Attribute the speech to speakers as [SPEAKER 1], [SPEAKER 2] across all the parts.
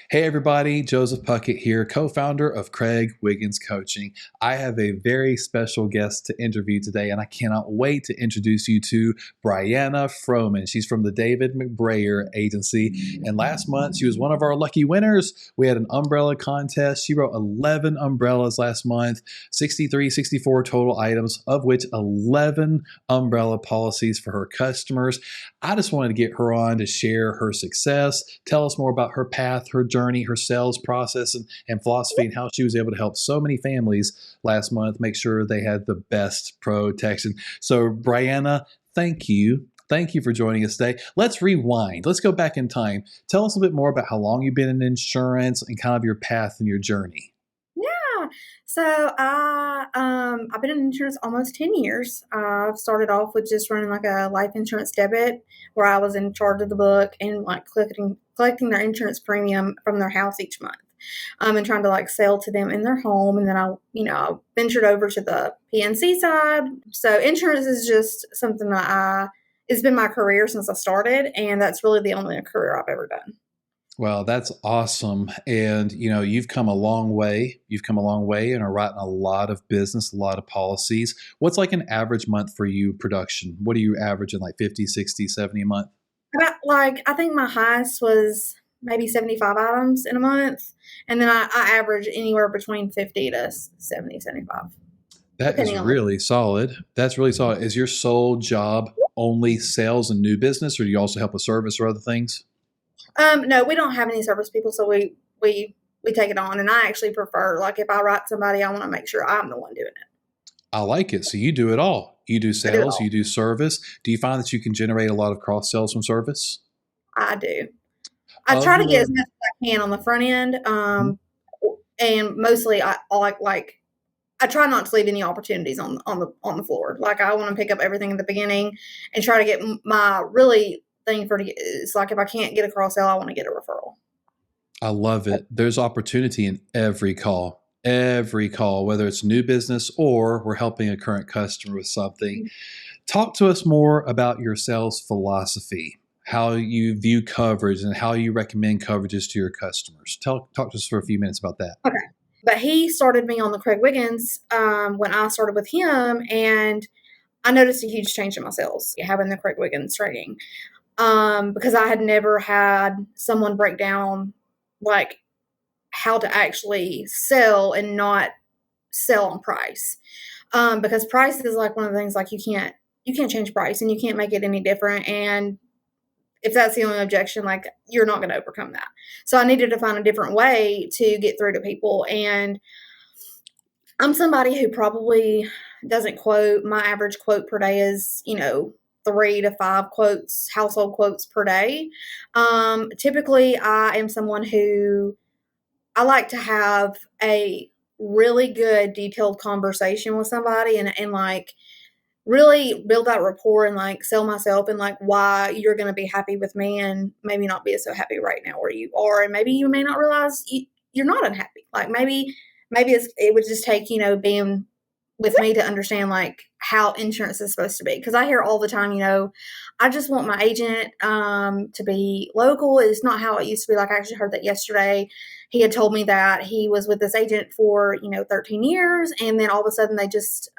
[SPEAKER 1] Hey everybody, Joseph Puckett here, co-founder of Craig Wiggins Coaching. I have a very special guest to interview today, and I cannot wait to introduce you to Brianna Froman. She's from the David McBrayer Agency, and last month she was one of our lucky winners. We had an umbrella contest. She wrote 11 umbrellas last month, 64 total items, of which 11 umbrella policies for her customers. I just wanted to get her on to share her success, tell us more about her path, her journey, her sales process, and philosophy, and how she was able to help so many families last month make sure they had the best protection. So, Brianna, thank you. Thank you for joining us today. Let's rewind. Let's go back in time. Tell us a bit more about how long you've been in insurance and kind of your path and your journey.
[SPEAKER 2] Yeah. So I've been in insurance almost 10 years. I've started off with just running like a life insurance debit where I was in charge of the book and like collecting their insurance premium from their house each month. And trying to like sell to them in their home. And then I ventured over to the PNC side. So insurance is just something that it's been my career since I started. And that's really the only career I've ever done.
[SPEAKER 1] Well, that's awesome. And, you've come a long way. You've come a long way and are writing a lot of business, a lot of policies. What's like an average month for you production? What are you averaging, like 50, 60, 70 a month?
[SPEAKER 2] I think my highest was maybe 75 items in a month. And then I average anywhere between 50 to 70, 75,
[SPEAKER 1] That is
[SPEAKER 2] depending on
[SPEAKER 1] really solid. That's really solid. Is your sole job only sales and new business, or do you also help with service or other things?
[SPEAKER 2] No, we don't have any service people, so we take it on. And I actually prefer, like, if I write somebody, I want to make sure I'm the one doing it.
[SPEAKER 1] I like it. So you do it all. You do
[SPEAKER 2] I do it
[SPEAKER 1] sales,
[SPEAKER 2] all.
[SPEAKER 1] you do service. Do you find that you can generate a lot of cross sales from service?
[SPEAKER 2] I do. I
[SPEAKER 1] Of
[SPEAKER 2] try to get
[SPEAKER 1] your
[SPEAKER 2] as much as I can on the front end, and mostly I like I try not to leave any opportunities on the floor. Like I want to pick up everything in the beginning and try to get my really thing for is like if I can't get a cross sell, I want to get a referral.
[SPEAKER 1] I love it. There's opportunity in every call, whether it's new business or we're helping a current customer with something. Talk to us more about your sales philosophy, how you view coverage and how you recommend coverages to your customers. Talk to us for a few minutes about that.
[SPEAKER 2] Okay. But he started me on the Craig Wiggins when I started with him, and I noticed a huge change in my sales having the Craig Wiggins training because I had never had someone break down like how to actually sell and not sell on price. Because price is like one of the things like you can't change price and you can't make it any different. And if that's the only objection, like you're not going to overcome that. So I needed to find a different way to get through to people. And I'm somebody who probably doesn't quote. My average quote per day is, 3 to 5 quotes, household quotes per day. Typically, I am someone who I like to have a really good detailed conversation with somebody and like really build that rapport and like sell myself and like why you're going to be happy with me and maybe not be so happy right now where you are. And maybe you may not realize you're not unhappy. Like maybe it would just take, being with me to understand like how insurance is supposed to be. Cause I hear all the time, I just want my agent to be local. It's not how it used to be. Like I actually heard that yesterday. He had told me that he was with this agent for, 13 years. And then all of a sudden they just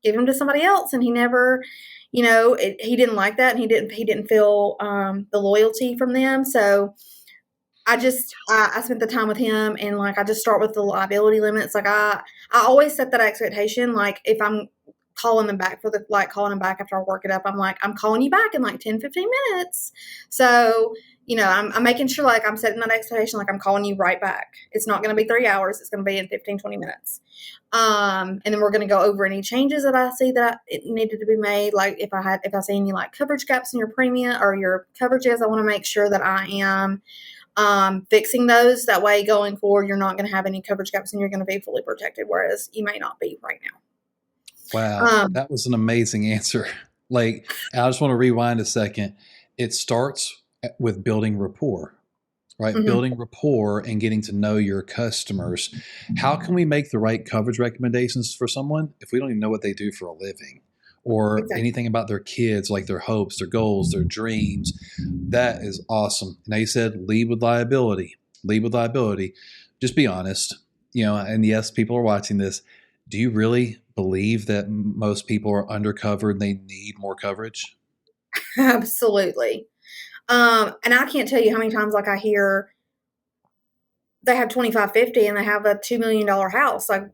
[SPEAKER 2] give him to somebody else. And he never, he didn't like that. And he didn't feel the loyalty from them. So I spent the time with him and like, I just start with the liability limits. Like I always set that expectation. Like if I'm calling them back calling him back after I work it up, I'm like, I'm calling you back in like 10, 15 minutes. So, I'm making sure like I'm setting that expectation. Like I'm calling you right back. It's not going to be 3 hours. It's going to be in 15, 20 minutes. And then we're going to go over any changes that I see that it needed to be made. Like if I see any like coverage gaps in your premium or your coverages, I want to make sure that I am fixing those. That way going forward, you're not going to have any coverage gaps and you're going to be fully protected. Whereas you may not be right now.
[SPEAKER 1] Wow, that was an amazing answer. Like, I just want to rewind a second. It starts with building rapport, right?
[SPEAKER 2] Mm-hmm.
[SPEAKER 1] Building rapport and getting to know your customers. How can we make the right coverage recommendations for someone if we don't even know what they do for a living? or
[SPEAKER 2] Exactly.
[SPEAKER 1] anything about their kids, like their hopes, their goals, their dreams. That is awesome. Now you said lead with liability. Lead with liability. Just be honest. And yes, people are watching this. Do you really believe that most people are undercovered and they need more coverage?
[SPEAKER 2] Absolutely. And I can't tell you how many times like I hear they have 2550 and they have a $2 million house. Like,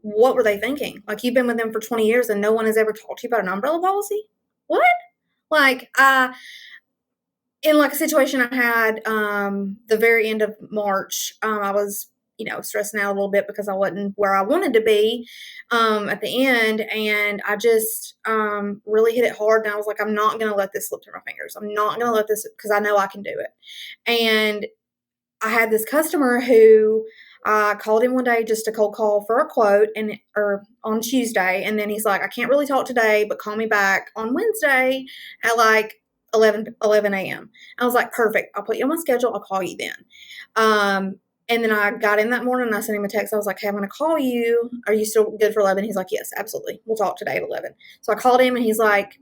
[SPEAKER 2] what were they thinking? Like, you've been with them for 20 years and no one has ever talked to you about an umbrella policy? What? Like, in like a situation I had the very end of March, I was, stressing out a little bit because I wasn't where I wanted to be at the end. And I just really hit it hard. And I was like, I'm not going to let this slip through my fingers. I'm not going to let this, because I know I can do it. And I had this customer who I called him one day just a cold call for a quote, or on Tuesday, and then he's like, I can't really talk today, but call me back on Wednesday at like 11 a.m. I was like, perfect. I'll put you on my schedule. I'll call you then. And then I got in that morning and I sent him a text. I was like, hey, I'm going to call you. Are you still good for 11? He's like, yes, absolutely. We'll talk today at 11. So I called him and he's like,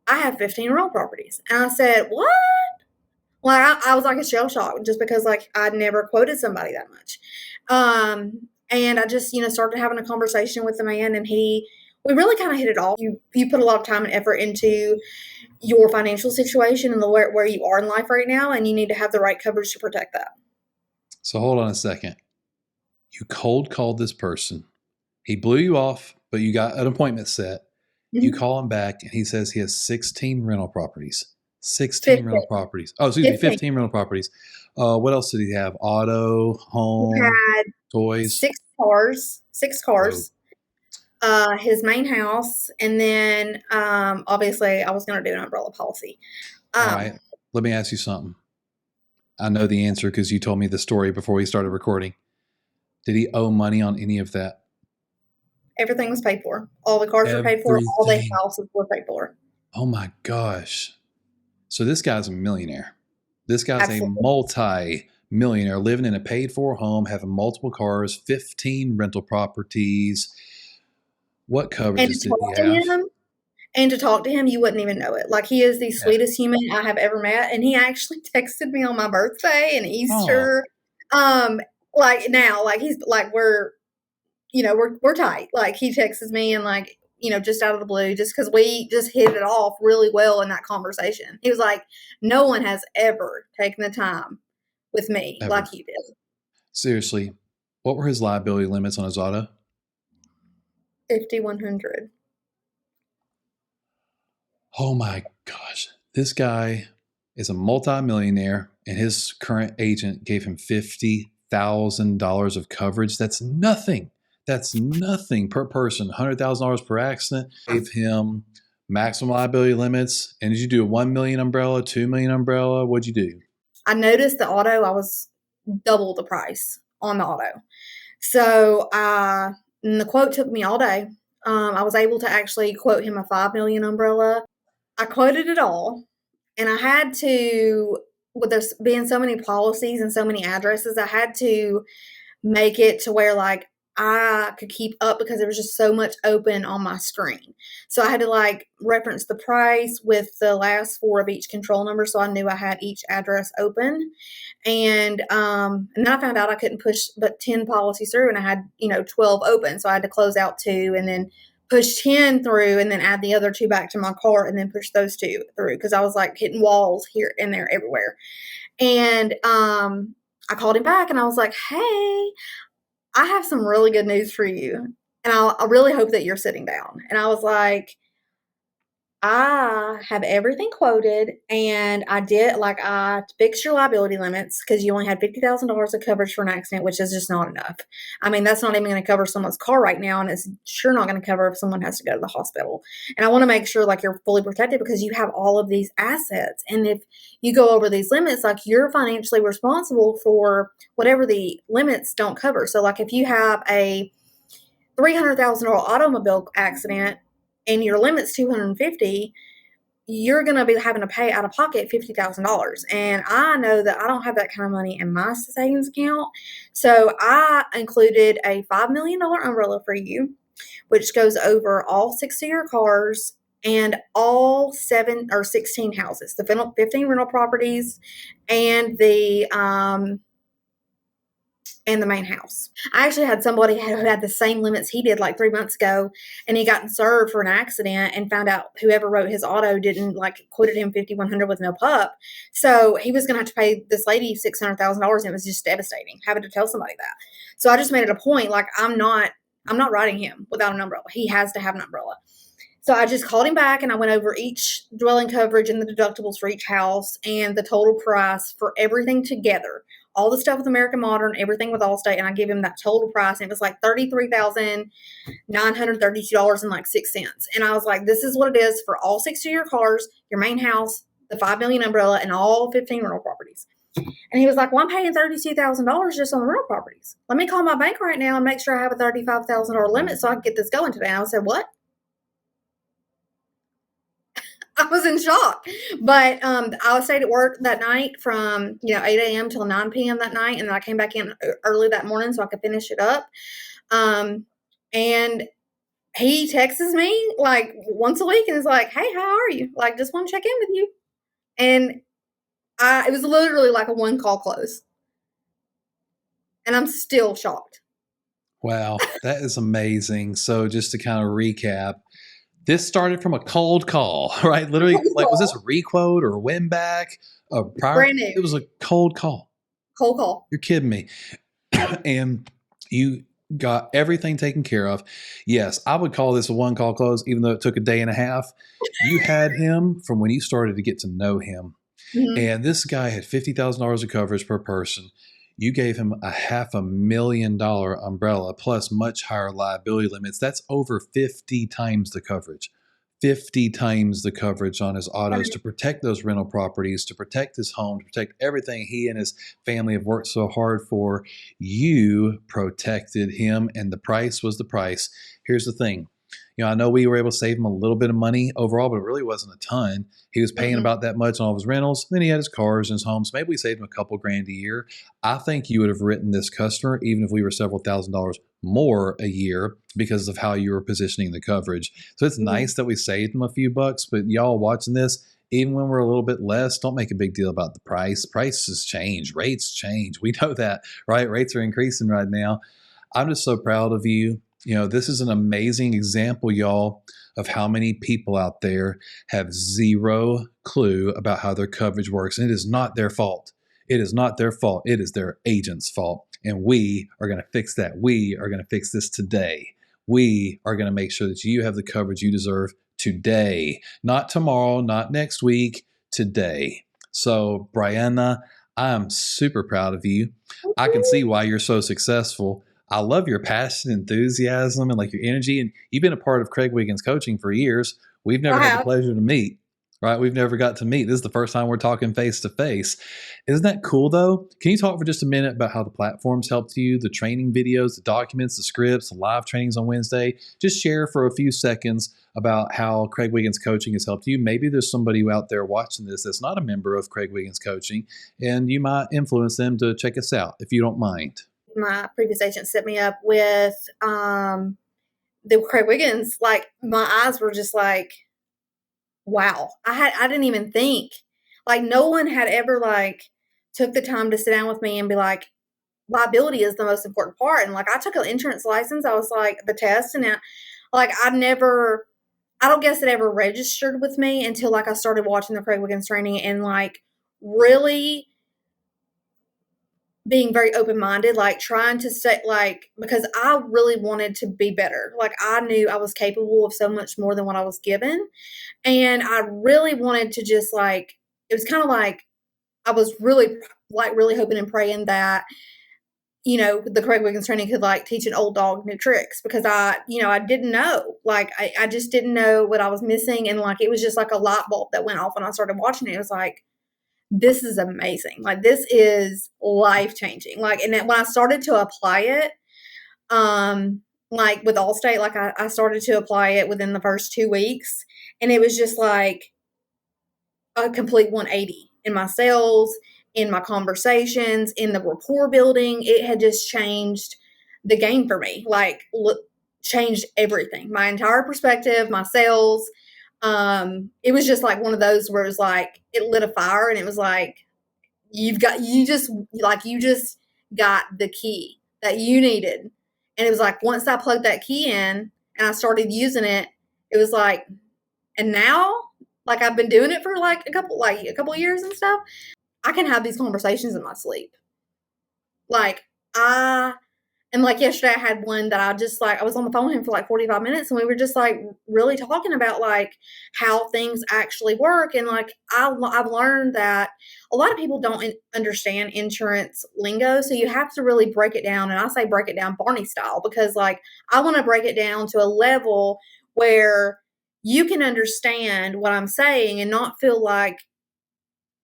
[SPEAKER 2] I have 15 rental properties. And I said, what? Well, I was like a shell shock just because like I'd never quoted somebody that much. And I just, started having a conversation with the man, and we really kind of hit it off. You put a lot of time and effort into your financial situation and where you are in life right now, and you need to have the right coverage to protect that.
[SPEAKER 1] So hold on a second. You cold called this person. He blew you off, but you got an appointment set. You
[SPEAKER 2] Mm-hmm.
[SPEAKER 1] call him back, and he says he has 16 rental properties. 16
[SPEAKER 2] 15.
[SPEAKER 1] rental properties. Oh, excuse me,
[SPEAKER 2] 15.
[SPEAKER 1] 15 rental properties. What else did he have? Auto,
[SPEAKER 2] He
[SPEAKER 1] home,
[SPEAKER 2] had
[SPEAKER 1] toys.
[SPEAKER 2] six cars. Six
[SPEAKER 1] Whoa.
[SPEAKER 2] cars. His main house, and then obviously I was going to do an umbrella policy.
[SPEAKER 1] All right. Let me ask you something. I know the answer because you told me the story before we started recording. Did he owe money on any of that?
[SPEAKER 2] Everything was paid for. All the cars were paid for. All the
[SPEAKER 1] Everything.
[SPEAKER 2] houses were paid for.
[SPEAKER 1] Oh my gosh. So this guy's a millionaire. This guy's a
[SPEAKER 2] Absolutely.
[SPEAKER 1] multi-millionaire living in a paid-for home, having multiple cars, 15 rental properties. What
[SPEAKER 2] And
[SPEAKER 1] coverages
[SPEAKER 2] to
[SPEAKER 1] did he
[SPEAKER 2] talk to
[SPEAKER 1] have?
[SPEAKER 2] him, you wouldn't even know it. Like, he is the
[SPEAKER 1] Yeah.
[SPEAKER 2] sweetest human I have ever met. And he actually texted me on my birthday and
[SPEAKER 1] Oh,
[SPEAKER 2] Easter. Like now, like he's like we're tight. Like, he texts me and like, just out of the blue, just because we just hit it off really well in that conversation. He was like, no one has ever taken the time with me
[SPEAKER 1] ever.
[SPEAKER 2] like you did.
[SPEAKER 1] Seriously, what were his liability limits on his auto?
[SPEAKER 2] 5,100.
[SPEAKER 1] Oh my gosh. This guy is a multimillionaire, and his current agent gave him $50,000 of coverage. That's nothing. That's nothing per person. $100,000 per accident. Gave him maximum liability limits. And did you do a 1 million umbrella, 2 million umbrella? What'd you do?
[SPEAKER 2] I noticed the auto, I was double the price on the auto. So and the quote took me all day. I was able to actually quote him a 5 million umbrella. I quoted it all, and I had to, with there being so many policies and so many addresses, I had to make it to where like I could keep up because there was just so much open on my screen. So I had to like reference the price with the last four of each control number, so I knew I had each address open. And then I found out I couldn't push but 10 policies through, and I had 12 open, so I had to close out two and then push 10 through and then add the other two back to my cart and then push those two through because I was like hitting walls here and there everywhere. And I called him back and I was like, hey, I have some really good news for you. And I really hope that you're sitting down. And I was like, I have everything quoted, and I fixed your liability limits because you only had $50,000 of coverage for an accident, which is just not enough. I mean, that's not even going to cover someone's car right now, and it's sure not going to cover if someone has to go to the hospital. And I want to make sure like you're fully protected because you have all of these assets. And if you go over these limits, like, you're financially responsible for whatever the limits don't cover. So like if you have a $300,000 automobile accident and your limit's 250, you're going to be having to pay out of pocket $50,000. And I know that I don't have that kind of money in my savings account. So I included a $5 million umbrella for you, which goes over all six of your cars and all 16 houses, the 15 rental properties and the main house. I actually had somebody who had the same limits he did like 3 months ago, and he got served for an accident and found out whoever wrote his auto didn't quoted him 5,100 with no pup. So he was going to have to pay this lady $600,000, and it was just devastating having to tell somebody that. So I just made it a point, I'm not writing him without an umbrella. He has to have an umbrella. So I just called him back and I went over each dwelling coverage and the deductibles for each house and the total price for everything together. All the stuff with American Modern, everything with Allstate, and I gave him that total price, and it was like $33,932.06. And I was like, this is what it is for all 60 of your cars, your main house, the $5 million umbrella, and all 15 rental properties. And he was like, well, I'm paying $32,000 just on the rental properties. Let me call my bank right now and make sure I have a $35,000 limit so I can get this going today. And I said, what? I was in shock. But I stayed at work that night from 8 a.m. till 9 p.m. that night, and then I came back in early that morning so I could finish it up. And he texts me once a week and is like, hey, how are you? Just want to check in with you. And it was literally like a one call close. And I'm still shocked.
[SPEAKER 1] Wow, that is amazing. So just to kind of recap, this started from a cold call, right? Literally, was this a requote or a win back?
[SPEAKER 2] Brand new.
[SPEAKER 1] It was a cold call.
[SPEAKER 2] Cold call.
[SPEAKER 1] You're kidding me. And you got everything taken care of. Yes, I would call this a one call close, even though it took a day and a half. You had him from when you started to get to know him. Mm-hmm. And this guy had $50,000 of coverage per person. You gave him a $500,000 umbrella plus much higher liability limits. That's over 50 times the coverage. 50 times the coverage on his autos to protect those rental properties, to protect his home, to protect everything he and his family have worked so hard for. You protected him, and the price was the price. Here's the thing. I know we were able to save him a little bit of money overall, but it really wasn't a ton. He was paying about that much on all of his rentals. Then he had his cars and his homes. Maybe we saved him a couple grand a year. I think you would have written this customer, even if we were several $1,000s more a year, because of how you were positioning the coverage. So it's nice that we saved him a few bucks, but y'all watching this, even when we're a little bit less, don't make a big deal about the price. Prices change. Rates change. We know that, right? Rates are increasing right now. I'm just so proud of you. This is an amazing example, y'all, of how many people out there have zero clue about how their coverage works. And it is not their fault. It is not their fault. It is their agent's fault. And we are going to fix that. We are going to fix this today. We are going to make sure that you have the coverage you deserve today, not tomorrow, not next week, today. So, Brianna, I'm super proud of you. I can see why you're so successful. I love your passion, enthusiasm, and your energy. And you've been a part of Craig Wiggins coaching for years. We've never had the pleasure to meet, right? We've never got to meet. This is the first time we're talking face to face. Isn't that cool though? Can you talk for just a minute about how the platforms helped you, the training videos, the documents, the scripts, the live trainings on Wednesday? Just share for a few seconds about how Craig Wiggins coaching has helped you. Maybe there's somebody out there watching this that's not a member of Craig Wiggins coaching, and you might influence them to check us out if you don't mind.
[SPEAKER 2] My previous agent set me up with the Craig Wiggins. My eyes were just wow. I didn't even think. No one had ever took the time to sit down with me and be like, liability is the most important part. And I took an insurance license. I was the test, and I don't guess it ever registered with me until I started watching the Craig Wiggins training and really being very open-minded, trying to say, because I really wanted to be better. I knew I was capable of so much more than what I was given. And I really wanted to just it was kind of I was really, really hoping and praying that, the Craig Wiggins training could teach an old dog new tricks, because I didn't know, I just didn't know what I was missing. And it was just a light bulb that went off when I started watching it. It was this is amazing. This is life-changing. And then when I started to apply it, with Allstate, I started to apply it within the first 2 weeks, and it was just a complete 180 in my sales, in my conversations, in the rapport building. It had just changed the game for me, changed everything, my entire perspective, my sales, It was just like one of those where it was like it lit a fire, and it was like you just got the key that you needed. And it was like once I plugged that key in and I started using it, it was like, and now, like, I've been doing it for like a couple of years and stuff. I can have these conversations in my sleep. Like, and like yesterday I had one that I was on the phone with him for like 45 minutes, and we were just like really talking about like how things actually work. And like I've learned that a lot of people don't understand insurance lingo. So you have to really break it down. And I say break it down Barney style, because like I want to break it down to a level where you can understand what I'm saying and not feel like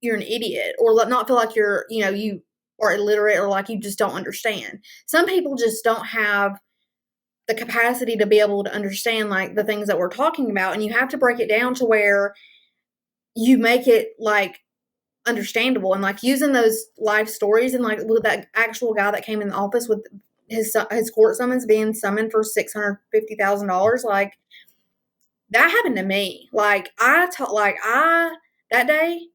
[SPEAKER 2] you're an idiot, or not feel like you are illiterate, or like you just don't understand. Some people just don't have the capacity to be able to understand like the things that we're talking about, and you have to break it down to where you make it like understandable. And like using those life stories, and like with that actual guy that came in the office with his court summons being summoned for $650,000, like that happened to me. Like that day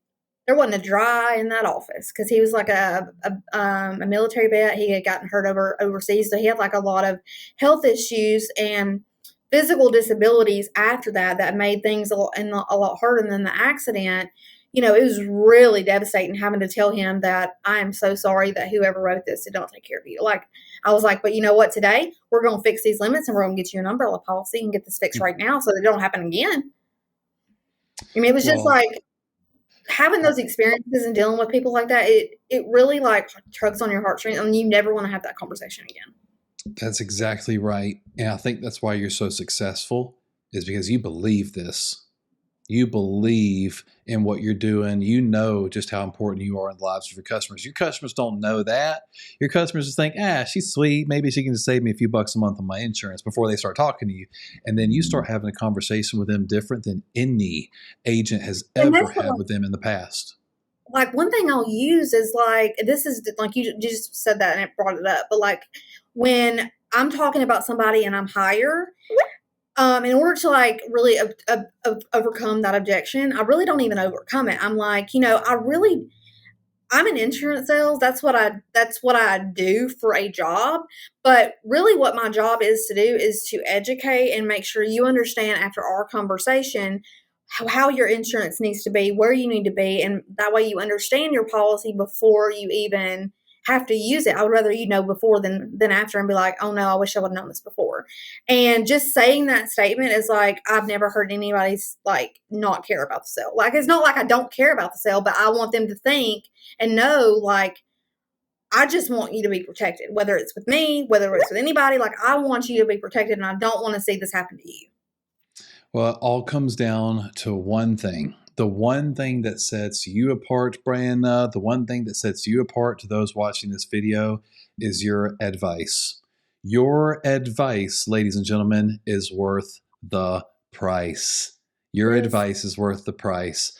[SPEAKER 2] there wasn't a dry in that office, because he was like a military vet. He had gotten hurt overseas, so he had like a lot of health issues and physical disabilities after that made things a lot harder than the accident. You know, it was really devastating having to tell him that I am so sorry that whoever wrote this did not take care of you. Like, I was like, but you know what? Today we're going to fix these limits, and we're going to get you an umbrella policy and get this fixed right now so that it don't happen again. I mean, it was just like having those experiences and dealing with people like that. It really like tugs on your heartstrings, and you never want to have that conversation again.
[SPEAKER 1] That's exactly right. And I think that's why you're so successful, is because you believe this. You believe in what you're doing. You know just how important you are in the lives of your customers. Your customers don't know that. Your customers just think, she's sweet. Maybe she can just save me a few bucks a month on my insurance, before they start talking to you. And then you start having a conversation with them different than any agent has ever had with them in the past.
[SPEAKER 2] Like, one thing I'll use is like, this is like, you just said that and it brought it up. But like, when I'm talking about somebody and I'm higher, in order to like really overcome that objection, I really don't even overcome it. I'm like, I'm in insurance sales. That's what I do for a job. But really what my job is to do is to educate and make sure you understand after our conversation how your insurance needs to be, where you need to be. And that way you understand your policy before you even have to use it. I would rather you know before than after, and be like, oh no, I wish I would have known this before. And just saying that statement is like, I've never heard anybody's like not care about the sale. Like, it's not like I don't care about the sale, but I want them to think and know, like, I just want you to be protected, whether it's with me, whether it's with anybody. Like, I want you to be protected, and I don't want to see this happen to you.
[SPEAKER 1] Well, it all comes down to one thing. The one thing that sets you apart, Brianna, the one thing that sets you apart to those watching this video is your advice. Your advice, ladies and gentlemen, is worth the price. Your advice is worth the price.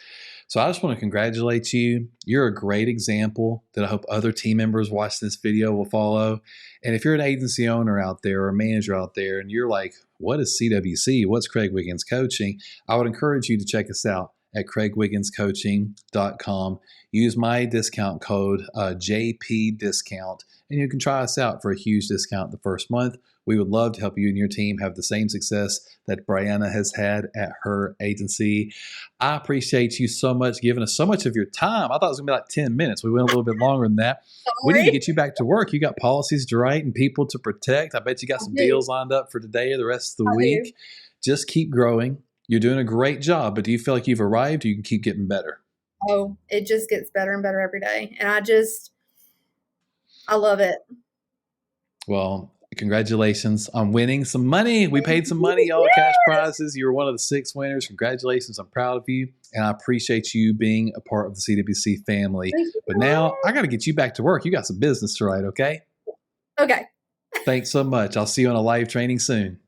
[SPEAKER 1] So I just want to congratulate you. You're a great example that I hope other team members watching this video will follow. And if you're an agency owner out there or a manager out there and you're like, what is CWC? What's Craig Wiggins Coaching? I would encourage you to check us out at craigwigginscoaching.com. Use my discount code, JP Discount, and you can try us out for a huge discount the first month. We would love to help you and your team have the same success that Brianna has had at her agency. I appreciate you so much giving us so much of your time. I thought it was going to be like 10 minutes. We went a little bit longer than that. We need to get you back to work. You got policies to write and people to protect. I bet you got some deals lined up for today or the rest of the week. Just keep growing. You're doing a great job, but do you feel like you've arrived or you can keep getting better?
[SPEAKER 2] Oh, it just gets better and better every day. And I love it.
[SPEAKER 1] Well, congratulations on winning some money. We paid some money, all cash prizes. You were one of the 6 winners. Congratulations. I'm proud of you. And I appreciate you being a part of the CWC family. But now I got to get you back to work. You got some business to write, okay?
[SPEAKER 2] Okay.
[SPEAKER 1] Thanks so much. I'll see you on a live training soon.